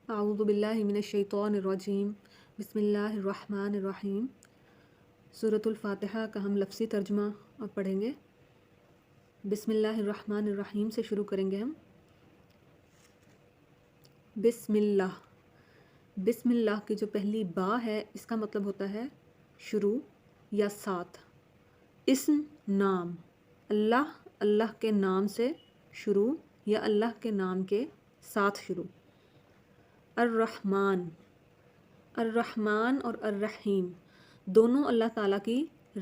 اعوذ باللہ من الشیطان الرجیم بسم اللہ الرحمن الرحیم۔ سورۃ الفاتحہ کا ہم لفظی ترجمہ اب پڑھیں گے۔ بسم اللہ الرحمن الرحیم سے شروع کریں گے ہم۔ بسم اللہ، بسم اللہ کی جو پہلی با ہے اس کا مطلب ہوتا ہے شروع یا ساتھ۔ اسم نام، اللہ، اللہ کے نام سے شروع یا اللہ کے نام کے ساتھ شروع۔ الرحمن، الرحمن اور الرحیم دونوں اللہ تعالیٰ کی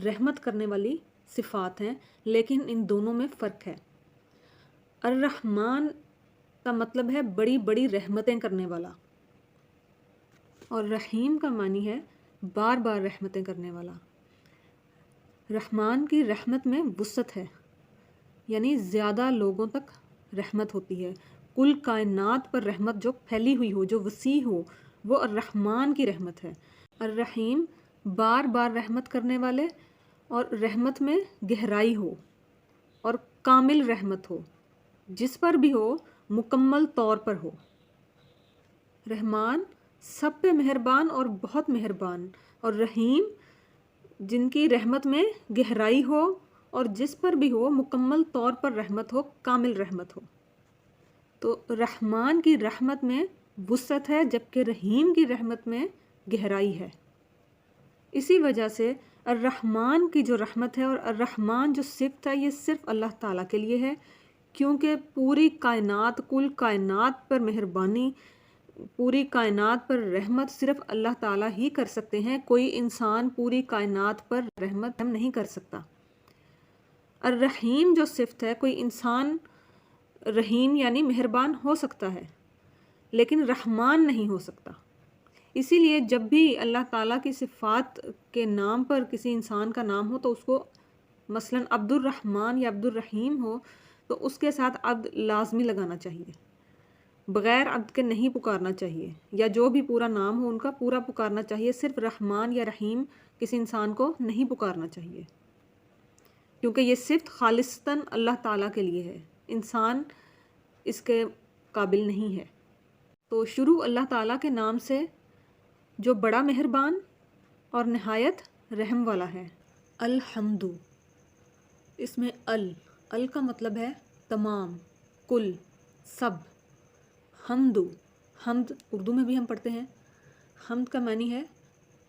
رحمت کرنے والی صفات ہیں، لیکن ان دونوں میں فرق ہے۔ الرحمن کا مطلب ہے بڑی بڑی رحمتیں کرنے والا، اور رحیم کا معنی ہے بار بار رحمتیں کرنے والا۔ رحمان کی رحمت میں وسعت ہے، یعنی زیادہ لوگوں تک رحمت ہوتی ہے۔ کل کائنات پر رحمت جو پھیلی ہوئی ہو، جو وسیع ہو، وہ الرحمن کی رحمت ہے۔ الرحیم بار بار رحمت کرنے والے، اور رحمت میں گہرائی ہو اور کامل رحمت ہو، جس پر بھی ہو مکمل طور پر ہو۔ رحمان سب پہ مہربان اور بہت مہربان، اور رحیم جن کی رحمت میں گہرائی ہو اور جس پر بھی ہو مکمل طور پر رحمت ہو، کامل رحمت ہو۔ تو رحمان کی رحمت میں وسعت ہے، جبکہ رحیم کی رحمت میں گہرائی ہے۔ اسی وجہ سے الرحمن کی جو رحمت ہے اور الرحمن جو صفت ہے، یہ صرف اللہ تعالیٰ کے لیے ہے، کیونکہ پوری کائنات، کل کائنات پر مہربانی، پوری کائنات پر رحمت صرف اللہ تعالیٰ ہی کر سکتے ہیں۔ کوئی انسان پوری کائنات پر رحمت نہیں کر سکتا۔ الرحیم جو صفت ہے، کوئی انسان رحیم یعنی مہربان ہو سکتا ہے، لیکن رحمان نہیں ہو سکتا۔ اسی لیے جب بھی اللہ تعالیٰ کی صفات کے نام پر کسی انسان کا نام ہو تو اس کو مثلا عبد الرحمن یا عبد الرحیم ہو تو اس کے ساتھ عبد لازمی لگانا چاہیے، بغیر عبد کے نہیں پکارنا چاہیے، یا جو بھی پورا نام ہو ان کا پورا پکارنا چاہیے۔ صرف رحمان یا رحیم کسی انسان کو نہیں پکارنا چاہیے، کیونکہ یہ صفت خالصتاً اللہ تعالیٰ کے لیے ہے، انسان اس کے قابل نہیں ہے۔ تو شروع اللہ تعالیٰ کے نام سے جو بڑا مہربان اور نہایت رحم والا ہے۔ الحمد، اس میں ال کا مطلب ہے تمام، کل، سب۔ حمد، حمد اردو میں بھی ہم پڑھتے ہیں۔ حمد کا معنی ہے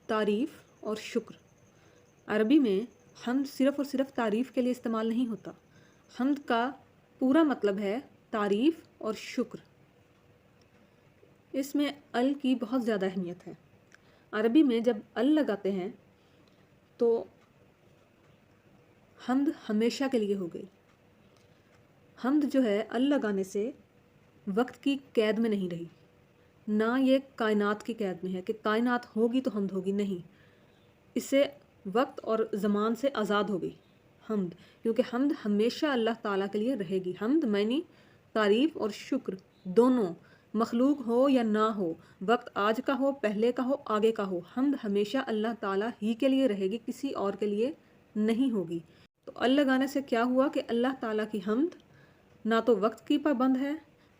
تعریف اور شکر۔ عربی میں حمد صرف اور صرف تعریف کے لیے استعمال نہیں ہوتا، حمد کا پورا مطلب ہے تعریف اور شکر۔ اس میں ال کی بہت زیادہ اہمیت ہے۔ عربی میں جب ال لگاتے ہیں تو حمد ہمیشہ کے لیے ہو گئی۔ حمد جو ہے ال لگانے سے وقت کی قید میں نہیں رہی، نہ یہ کائنات کی قید میں ہے کہ کائنات ہوگی تو حمد ہوگی، نہیں، اس سے وقت اور زمان سے آزاد ہو گئی حمد، کیونکہ حمد ہمیشہ اللہ تعالیٰ کے لیے رہے گی۔ حمد معنی تعریف اور شکر دونوں، مخلوق ہو یا نہ ہو، وقت آج کا ہو، پہلے کا ہو، آگے کا ہو، حمد ہمیشہ اللہ تعالیٰ ہی کے لیے رہے گی، کسی اور کے لیے نہیں ہوگی۔ تو ال لگانے سے کیا ہوا کہ اللہ تعالیٰ کی حمد نہ تو وقت کی پابند ہے،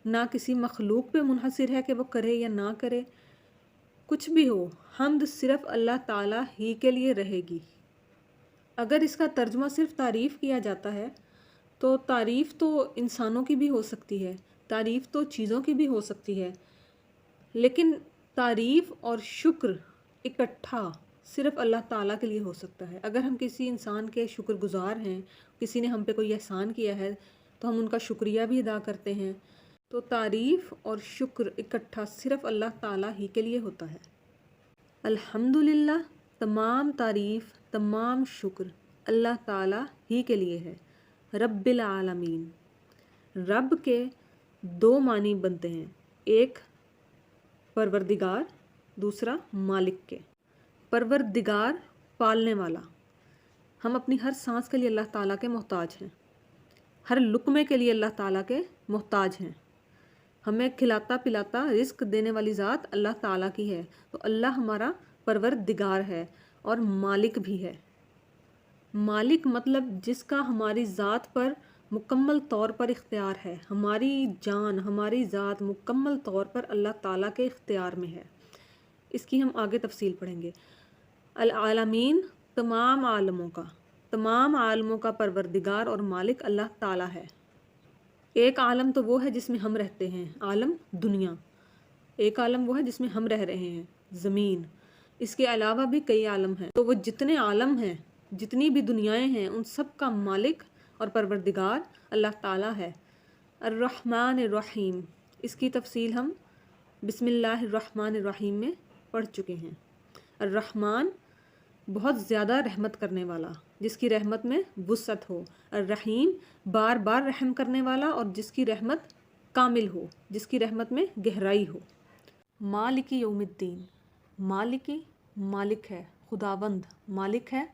نہ کسی مخلوق پہ منحصر ہے کہ وہ کرے یا نہ کرے، کچھ بھی ہو، حمد صرف اللہ تعالیٰ ہی کے لیے رہے گی۔ اگر اس کا ترجمہ صرف تعریف کیا جاتا ہے تو تعریف تو انسانوں کی بھی ہو سکتی ہے، تعریف تو چیزوں کی بھی ہو سکتی ہے، لیکن تعریف اور شکر اکٹھا صرف اللہ تعالیٰ کے لیے ہو سکتا ہے۔ اگر ہم کسی انسان کے شکر گزار ہیں، کسی نے ہم پہ کوئی احسان کیا ہے تو ہم ان کا شکریہ بھی ادا کرتے ہیں، تو تعریف اور شکر اکٹھا صرف اللہ تعالیٰ ہی کے لیے ہوتا ہے۔ الحمدللہ، تمام تعریف، تمام شکر اللہ تعالیٰ ہی کے لیے ہے۔ رب العالمین، رب کے دو معنی بنتے ہیں، ایک پروردگار، دوسرا مالک کے۔ پروردگار پالنے والا، ہم اپنی ہر سانس کے لیے اللہ تعالیٰ کے محتاج ہیں، ہر لقمے کے لیے اللہ تعالیٰ کے محتاج ہیں۔ ہمیں کھلاتا پلاتا رزق دینے والی ذات اللہ تعالیٰ کی ہے، تو اللہ ہمارا پروردگار ہے اور مالک بھی ہے۔ مالک مطلب جس کا ہماری ذات پر مکمل طور پر اختیار ہے، ہماری جان ہماری ذات مکمل طور پر اللہ تعالیٰ کے اختیار میں ہے۔ اس کی ہم آگے تفصیل پڑھیں گے۔ العالمین، تمام عالموں کا پروردگار اور مالک اللہ تعالیٰ ہے۔ ایک عالم تو وہ ہے جس میں ہم رہتے ہیں، عالم دنیا۔ ایک عالم وہ ہے جس میں ہم رہ رہے ہیں، زمین۔ اس کے علاوہ بھی کئی عالم ہیں، تو وہ جتنے عالم ہیں، جتنی بھی دنیایں ہیں، ان سب کا مالک اور پروردگار اللہ تعالیٰ ہے۔ الرحمن الرحیم، اس کی تفصیل ہم بسم اللہ الرحمن الرحیم میں پڑھ چکے ہیں۔ الرحمن، بہت زیادہ رحمت کرنے والا، جس کی رحمت میں وسعت ہو۔ الرحیم، بار بار رحم کرنے والا اور جس کی رحمت کامل ہو، جس کی رحمت میں گہرائی ہو۔ مالک یوم الدین، مالکی مالک ہے، خداوند مالک ہے،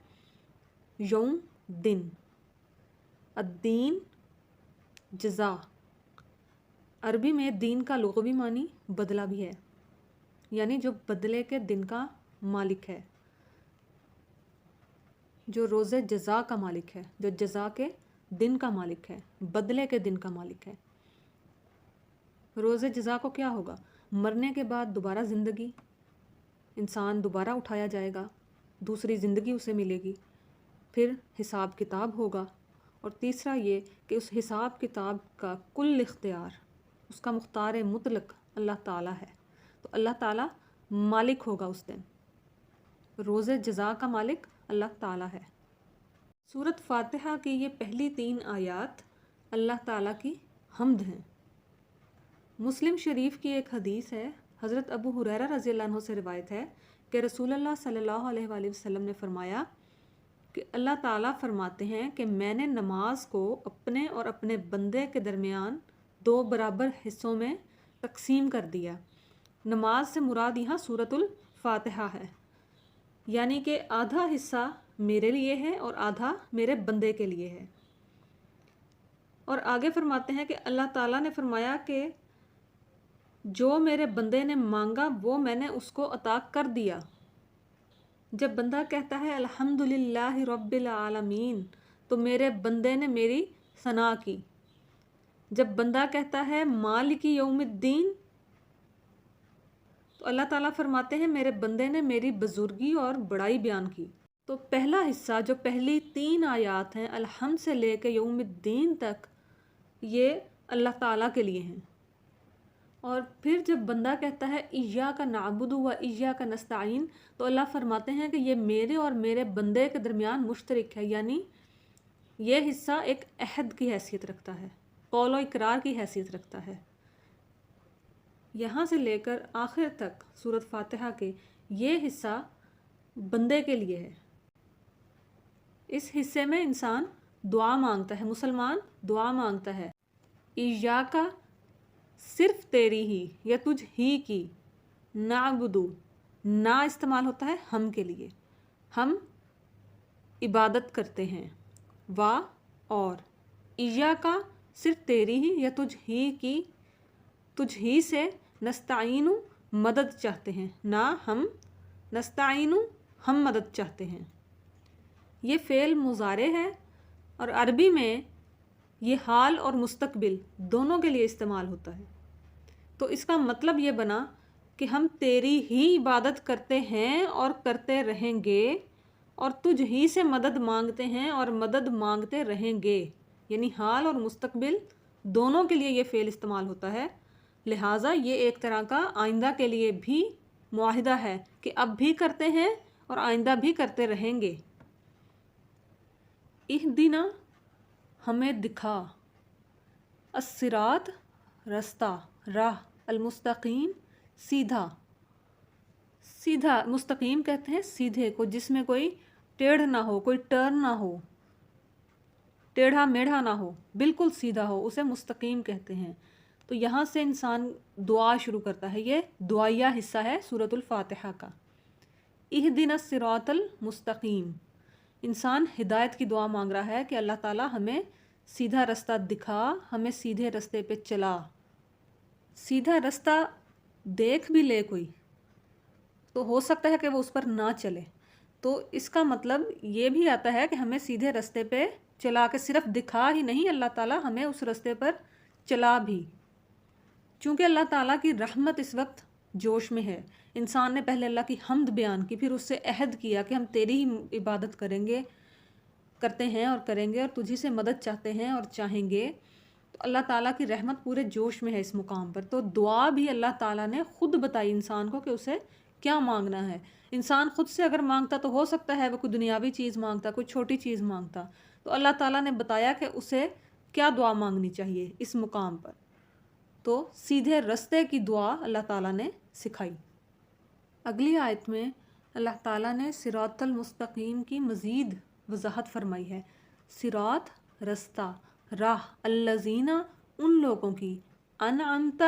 یوم دن، الدین جزا۔ عربی میں دین کا لغوی معنی بدلہ بھی ہے، یعنی جو بدلے کے دن کا مالک ہے، جو روز جزا کا مالک ہے، جو جزا کے دن کا مالک ہے، بدلے کے دن کا مالک ہے۔ روز جزا کو کیا ہوگا؟ مرنے کے بعد دوبارہ زندگی، انسان دوبارہ اٹھایا جائے گا، دوسری زندگی اسے ملے گی، پھر حساب کتاب ہوگا، اور تیسرا یہ کہ اس حساب کتاب کا کل اختیار، اس کا مختار مطلق اللہ تعالیٰ ہے۔ تو اللہ تعالیٰ مالک ہوگا اس دن، روز جزا کا مالک اللہ تعالیٰ ہے۔ سورۃ فاتحہ کی یہ پہلی 3 آیات اللہ تعالیٰ کی حمد ہیں۔ مسلم شریف کی ایک حدیث ہے، حضرت ابو ہریرہ رضی اللہ عنہ سے روایت ہے کہ رسول اللہ صلی اللہ علیہ وآلہ وسلم نے فرمایا کہ اللہ تعالیٰ فرماتے ہیں کہ میں نے نماز کو اپنے اور اپنے بندے کے درمیان 2 برابر حصوں میں تقسیم کر دیا۔ نماز سے مراد یہاں سورۃ الفاتحہ ہے، یعنی کہ آدھا حصہ میرے لیے ہے اور آدھا میرے بندے کے لیے ہے۔ اور آگے فرماتے ہیں کہ اللہ تعالیٰ نے فرمایا کہ جو میرے بندے نے مانگا وہ میں نے اس کو عطا کر دیا۔ جب بندہ کہتا ہے الحمدللہ رب العالمین تو میرے بندے نے میری ثنا کی۔ جب بندہ کہتا ہے مالک یوم الدین تو اللہ تعالیٰ فرماتے ہیں میرے بندے نے میری بزرگی اور بڑائی بیان کی۔ تو پہلا حصہ جو پہلی 3 آیات ہیں الحمد سے لے کے یوم الدین تک، یہ اللہ تعالیٰ کے لیے ہیں۔ اور پھر جب بندہ کہتا ہے ایاک نعبد و ایاک نستعین تو اللہ فرماتے ہیں کہ یہ میرے اور میرے بندے کے درمیان مشترک ہے، یعنی یہ حصہ ایک عہد کی حیثیت رکھتا ہے، قول و اقرار کی حیثیت رکھتا ہے۔ یہاں سے لے کر آخر تک سورۃ فاتحہ کے یہ حصہ بندے کے لیے ہے۔ اس حصے میں انسان دعا مانگتا ہے، مسلمان دعا مانگتا ہے، ایاک صرف تیری ہی یا تجھ ہی کی، نعبدو نا استعمال ہوتا ہے ہم کے لیے، ہم عبادت کرتے ہیں، وا اور ایاک صرف تیری ہی یا تجھ ہی کی، تجھ ہی سے، نستعین مدد چاہتے ہیں، نا ہم، نستعین ہم مدد چاہتے ہیں۔ یہ فعل مضارع ہے اور عربی میں یہ حال اور مستقبل دونوں کے لیے استعمال ہوتا ہے۔ تو اس کا مطلب یہ بنا کہ ہم تیری ہی عبادت کرتے ہیں اور کرتے رہیں گے، اور تجھ ہی سے مدد مانگتے ہیں اور مدد مانگتے رہیں گے، یعنی حال اور مستقبل دونوں کے لیے یہ فعل استعمال ہوتا ہے۔ لہٰذا یہ ایک طرح کا آئندہ کے لیے بھی معاہدہ ہے کہ اب بھی کرتے ہیں اور آئندہ بھی کرتے رہیں گے۔ اہدنا ہمیں دکھا، الصراط رستہ، راہ، المستقیم سیدھا، سیدھا مستقیم کہتے ہیں سیدھے کو جس میں کوئی ٹیڑھ نہ ہو، کوئی ٹرن نہ ہو، ٹیڑھا میڑھا نہ ہو، بالکل سیدھا ہو، اسے مستقیم کہتے ہیں۔ تو یہاں سے انسان دعا شروع کرتا ہے، یہ دعائیہ حصہ ہے سورۃ الفاتحہ کا۔ اہدنا الصراط المستقیم، انسان ہدایت کی دعا مانگ رہا ہے کہ اللہ تعالیٰ ہمیں سیدھا رستہ دکھا، ہمیں سیدھے رستے پہ چلا۔ سیدھا رستہ دیکھ بھی لے کوئی تو ہو سکتا ہے کہ وہ اس پر نہ چلے، تو اس کا مطلب یہ بھی آتا ہے کہ ہمیں سیدھے رستے پہ چلا کے صرف دکھا ہی نہیں، اللہ تعالیٰ ہمیں اس راستے پر چلا بھی. چونکہ اللہ تعالیٰ کی رحمت اس وقت جوش میں ہے. انسان نے پہلے اللہ کی حمد بیان کی، پھر اس سے عہد کیا کہ ہم تیری ہی عبادت کرتے ہیں اور کریں گے، اور تجھی سے مدد چاہتے ہیں اور چاہیں گے. تو اللہ تعالیٰ کی رحمت پورے جوش میں ہے اس مقام پر. تو دعا بھی اللہ تعالیٰ نے خود بتائی انسان کو کہ اسے کیا مانگنا ہے. انسان خود سے اگر مانگتا تو ہو سکتا ہے وہ کوئی دنیاوی چیز مانگتا، کوئی چھوٹی چیز مانگتا. تو اللہ تعالیٰ نے بتایا کہ اسے کیا دعا مانگنی چاہیے اس مقام پر. تو سیدھے رستے کی دعا اللہ تعالیٰ نے سکھائی. اگلی آیت میں اللہ تعالیٰ نے صراط المستقیم کی مزید وضاحت فرمائی ہے. صراط رستہ، راہ، الذین ان لوگوں کی، انعمت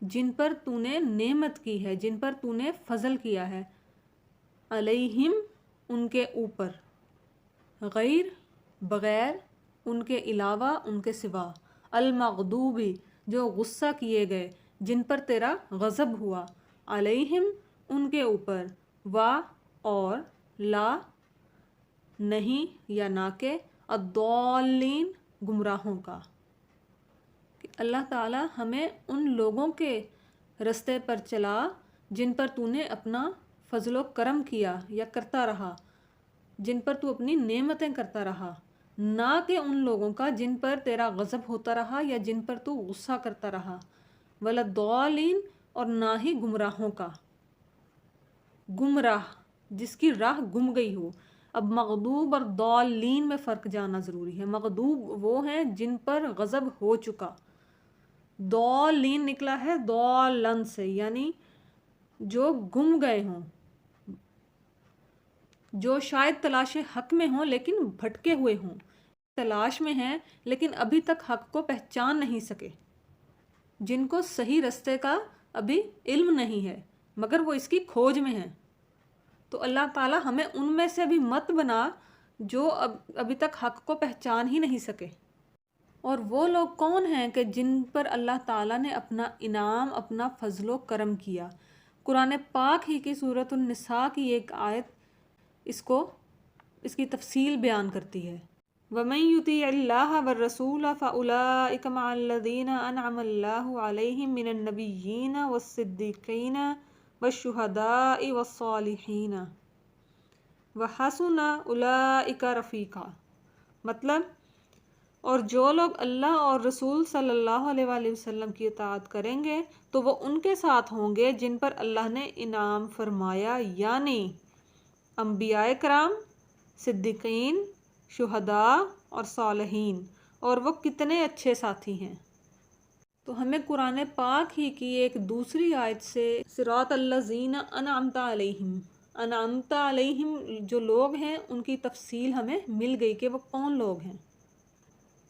جن پر تو نے نعمت کی ہے، جن پر تو نے فضل کیا ہے، علیہم ان کے اوپر، غیر بغیر، ان کے علاوہ، ان کے سوا، المغضوبی جو غصہ کیے گئے، جن پر تیرا غضب ہوا، علیہم ان کے اوپر، وا اور، لا نہیں یا نہ کہ، الضالین گمراہوں کا. کہ اللہ تعالیٰ ہمیں ان لوگوں کے رستے پر چلا جن پر تو نے اپنا فضل و کرم کیا یا کرتا رہا، جن پر تو اپنی نعمتیں کرتا رہا، نہ کہ ان لوگوں کا جن پر تیرا غضب ہوتا رہا یا جن پر تو غصہ کرتا رہا، ولا الضالین اور نہ ہی گمراہوں کا. گمراہ جس کی راہ گم گئی ہو. اب مغضوب اور ضالین میں فرق جاننا ضروری ہے. مغضوب وہ ہیں جن پر غضب ہو چکا، ضالین نکلا ہے ضالن سے، یعنی جو گم گئے ہوں، جو شاید تلاش حق میں ہوں لیکن بھٹکے ہوئے ہوں، تلاش میں ہیں لیکن ابھی تک حق کو پہچان نہیں سکے، جن کو صحیح رستے کا ابھی علم نہیں ہے مگر وہ اس کی کھوج میں ہیں. تو اللہ تعالیٰ ہمیں ان میں سے بھی مت بنا جو ابھی تک حق کو پہچان ہی نہیں سکے. اور وہ لوگ کون ہیں کہ جن پر اللہ تعالیٰ نے اپنا انعام، اپنا فضل و کرم کیا. قرآن پاک ہی کی سورۃ النساء کی ایک آیت اس کی تفصیل بیان کرتی ہے. وَمَن يُطِيعِ اللَّهَ وَالرَّسُولَ فَأُولَٰئِكَ مَعَ الَّذِينَ أَنْعَمَ اللَّهُ عَلَيْهِم مِّنَ النَّبِيِّينَ وَالصِّدِّيقِينَ وَالشُّهَدَاءِ وَالصَّالِحِينَ وَحَسُنَ أُولَٰئِكَ رَفِيقًا. مطلب، اور جو لوگ اللہ اور رسول صلی اللہ علیہ وآلہ وسلم کی اطاعت کریں گے تو وہ ان کے ساتھ ہوں گے جن پر اللہ نے انعام فرمایا، یعنی انبیاء کرام، صدیقین، شہداء اور صالحین. اور وہ کتنے اچھے ساتھی ہیں. تو ہمیں قرآن پاک ہی کی ایک دوسری آیت سے صراط الذین انعمت علیہم، انعمت علیہم جو لوگ ہیں ان کی تفصیل ہمیں مل گئی کہ وہ کون لوگ ہیں.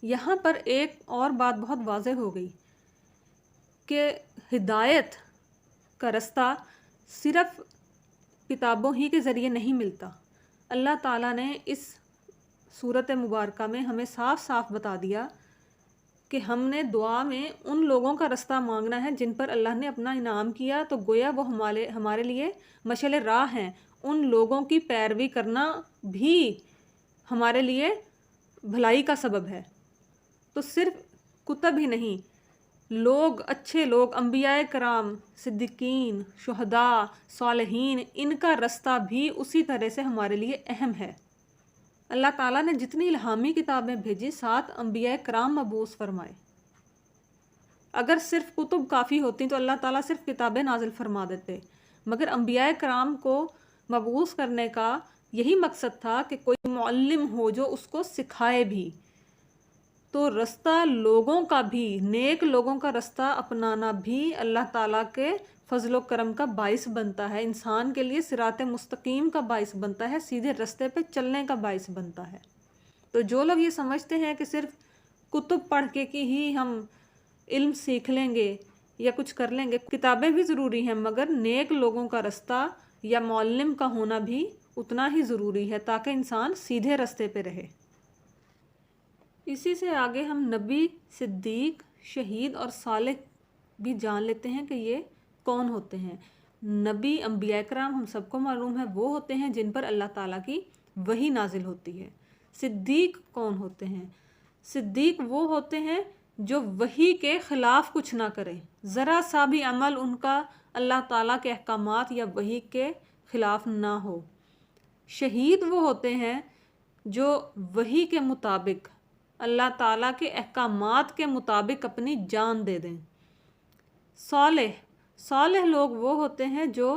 یہاں پر ایک اور بات بہت واضح ہو گئی کہ ہدایت کا رستہ صرف کتابوں ہی کے ذریعے نہیں ملتا. اللہ تعالیٰ نے اس سورۃ مبارکہ میں ہمیں صاف صاف بتا دیا کہ ہم نے دعا میں ان لوگوں کا رستہ مانگنا ہے جن پر اللہ نے اپنا انعام کیا. تو گویا وہ ہمارے لیے مشعل راہ ہیں. ان لوگوں کی پیروی کرنا بھی ہمارے لیے بھلائی کا سبب ہے. تو صرف کتب ہی نہیں، لوگ، اچھے لوگ، انبیاء کرام، صدیقین، شہداء، صالحین، ان کا رستہ بھی اسی طرح سے ہمارے لیے اہم ہے. اللہ تعالیٰ نے جتنی الہامی کتابیں بھیجی، 7 انبیاء کرام مبعوث فرمائے. اگر صرف کتب کافی ہوتی تو اللہ تعالیٰ صرف کتابیں نازل فرما دیتے، مگر انبیاء کرام کو مبعوث کرنے کا یہی مقصد تھا کہ کوئی معلم ہو جو اس کو سکھائے بھی. تو رستہ لوگوں کا بھی، نیک لوگوں کا رستہ اپنانا بھی اللہ تعالیٰ کے فضل و کرم کا باعث بنتا ہے، انسان کے لیے صراط مستقیم کا باعث بنتا ہے، سیدھے رستے پہ چلنے کا باعث بنتا ہے. تو جو لوگ یہ سمجھتے ہیں کہ صرف کتب پڑھ کے ہی ہم علم سیکھ لیں گے یا کچھ کر لیں گے، کتابیں بھی ضروری ہیں مگر نیک لوگوں کا رستہ یا معلم کا ہونا بھی اتنا ہی ضروری ہے تاکہ انسان سیدھے رستے پہ رہے. اسی سے آگے ہم نبی، صدیق، شہید اور صالح بھی جان لیتے ہیں کہ یہ کون ہوتے ہیں. نبی، انبیاء کرام ہم سب کو معلوم ہے وہ ہوتے ہیں جن پر اللہ تعالیٰ کی وحی نازل ہوتی ہے. صدیق کون ہوتے ہیں؟ صدیق وہ ہوتے ہیں جو وحی کے خلاف کچھ نہ کریں، ذرا سا بھی عمل ان کا اللہ تعالیٰ کے احکامات یا وحی کے خلاف نہ ہو۔ شہید وہ ہوتے ہیں جو وحی کے مطابق، اللہ تعالیٰ کے احکامات کے مطابق اپنی جان دے دیں۔ صالح لوگ وہ ہوتے ہیں جو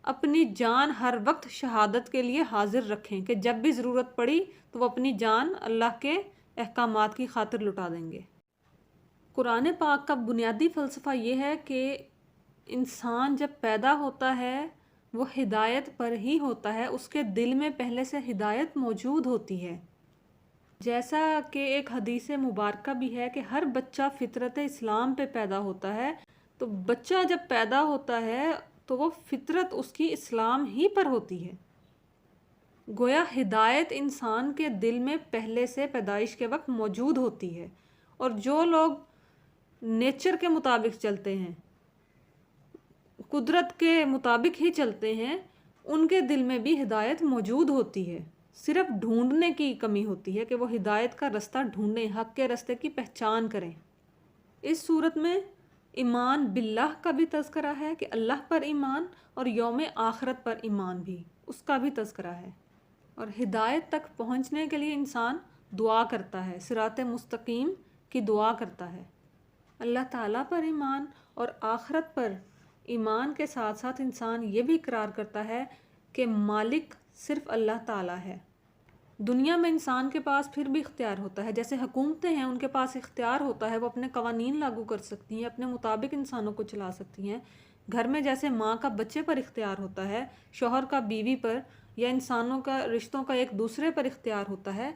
اپنی جان ہر وقت شہادت کے لیے حاضر رکھیں کہ جب بھی ضرورت پڑی تو وہ اپنی جان اللہ کے احکامات کی خاطر لٹا دیں گے۔ قرآن پاک کا بنیادی فلسفہ یہ ہے کہ انسان جب پیدا ہوتا ہے وہ ہدایت پر ہی ہوتا ہے، اس کے دل میں پہلے سے ہدایت موجود ہوتی ہے۔ جیسا کہ ایک حدیث مبارکہ بھی ہے کہ ہر بچہ فطرت اسلام پہ پیدا ہوتا ہے، تو بچہ جب پیدا ہوتا ہے تو وہ فطرت اس کی اسلام ہی پر ہوتی ہے۔ گویا ہدایت انسان کے دل میں پہلے سے پیدائش کے وقت موجود ہوتی ہے، اور جو لوگ نیچر کے مطابق چلتے ہیں، قدرت کے مطابق ہی چلتے ہیں، ان کے دل میں بھی ہدایت موجود ہوتی ہے، صرف ڈھونڈنے کی کمی ہوتی ہے کہ وہ ہدایت کا رستہ ڈھونڈیں، حق کے رستے کی پہچان کریں۔ اس صورت میں ایمان باللہ کا بھی تذکرہ ہے کہ اللہ پر ایمان، اور یوم آخرت پر ایمان بھی، اس کا بھی تذکرہ ہے۔ اور ہدایت تک پہنچنے کے لیے انسان دعا کرتا ہے، صراط مستقیم کی دعا کرتا ہے۔ اللہ تعالیٰ پر ایمان اور آخرت پر ایمان کے ساتھ ساتھ انسان یہ بھی اقرار کرتا ہے کہ مالک صرف اللہ تعالیٰ ہے۔ دنیا میں انسان کے پاس پھر بھی اختیار ہوتا ہے، جیسے حکومتیں ہیں ان کے پاس اختیار ہوتا ہے، وہ اپنے قوانین لاگو کر سکتی ہیں، اپنے مطابق انسانوں کو چلا سکتی ہیں۔ گھر میں جیسے ماں کا بچے پر اختیار ہوتا ہے، شوہر کا بیوی پر، یا انسانوں کا رشتوں کا ایک دوسرے پر اختیار ہوتا ہے،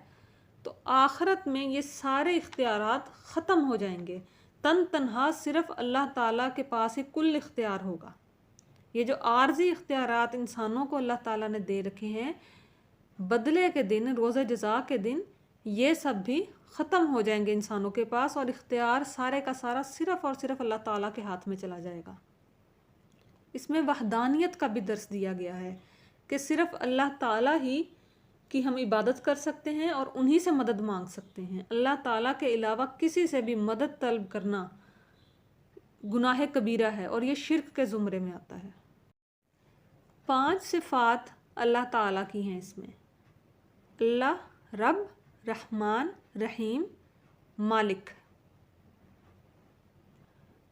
تو آخرت میں یہ سارے اختیارات ختم ہو جائیں گے۔ تنہا صرف اللہ تعالیٰ کے پاس ہی کل اختیار ہوگا۔ یہ جو عارضی اختیارات انسانوں کو اللہ تعالیٰ نے دے رکھے ہیں، بدلے کے دن، روز جزا کے دن، یہ سب بھی ختم ہو جائیں گے انسانوں کے پاس، اور اختیار سارے کا سارا صرف اور صرف اللہ تعالیٰ کے ہاتھ میں چلا جائے گا۔ اس میں وحدانیت کا بھی درس دیا گیا ہے کہ صرف اللہ تعالیٰ ہی کی ہم عبادت کر سکتے ہیں اور انہی سے مدد مانگ سکتے ہیں۔ اللہ تعالیٰ کے علاوہ کسی سے بھی مدد طلب کرنا گناہ کبیرہ ہے، اور یہ شرک کے زمرے میں آتا ہے۔ 5 صفات اللہ تعالیٰ کی ہیں اس میں: اللہ، رب، رحمان، رحیم، مالک۔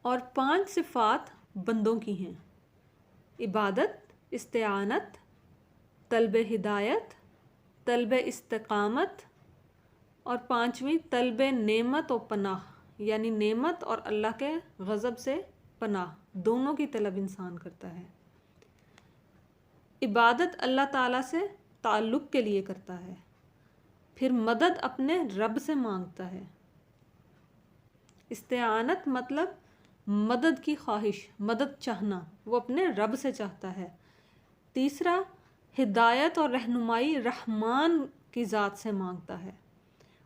اور 5 صفات بندوں کی ہیں: عبادت، استعانت، طلب ہدایت، طلب استقامت، اور 5ویں طلب نعمت و پناہ، یعنی نعمت اور اللہ کے غضب سے پناہ، دونوں کی طلب انسان کرتا ہے۔ عبادت اللہ تعالیٰ سے تعلق کے لیے کرتا ہے، پھر مدد اپنے رب سے مانگتا ہے۔ استعانت مطلب مدد کی خواہش، مدد چاہنا، وہ اپنے رب سے چاہتا ہے۔ تیسرا، ہدایت اور رہنمائی رحمان کی ذات سے مانگتا ہے،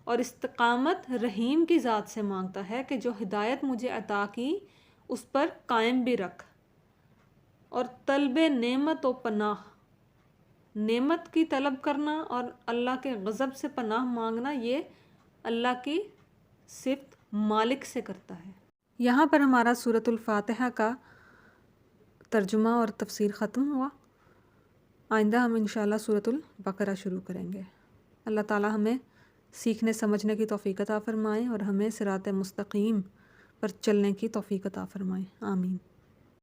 اور استقامت رحیم کی ذات سے مانگتا ہے کہ جو ہدایت مجھے عطا کی اس پر قائم بھی رکھ۔ اور طلب نعمت و پناہ، نعمت کی طلب کرنا اور اللہ کے غضب سے پناہ مانگنا، یہ اللہ کی صفت مالک سے کرتا ہے۔ یہاں پر ہمارا سورۃ الفاتحہ کا ترجمہ اور تفسیر ختم ہوا۔ آئندہ ہم انشاءاللہ سورۃ البقرہ شروع کریں گے۔ اللہ تعالی ہمیں سیکھنے سمجھنے کی توفیق عطا فرمائیں، اور ہمیں صراط مستقیم پر چلنے کی توفیق عطا فرمائیں۔ آمین۔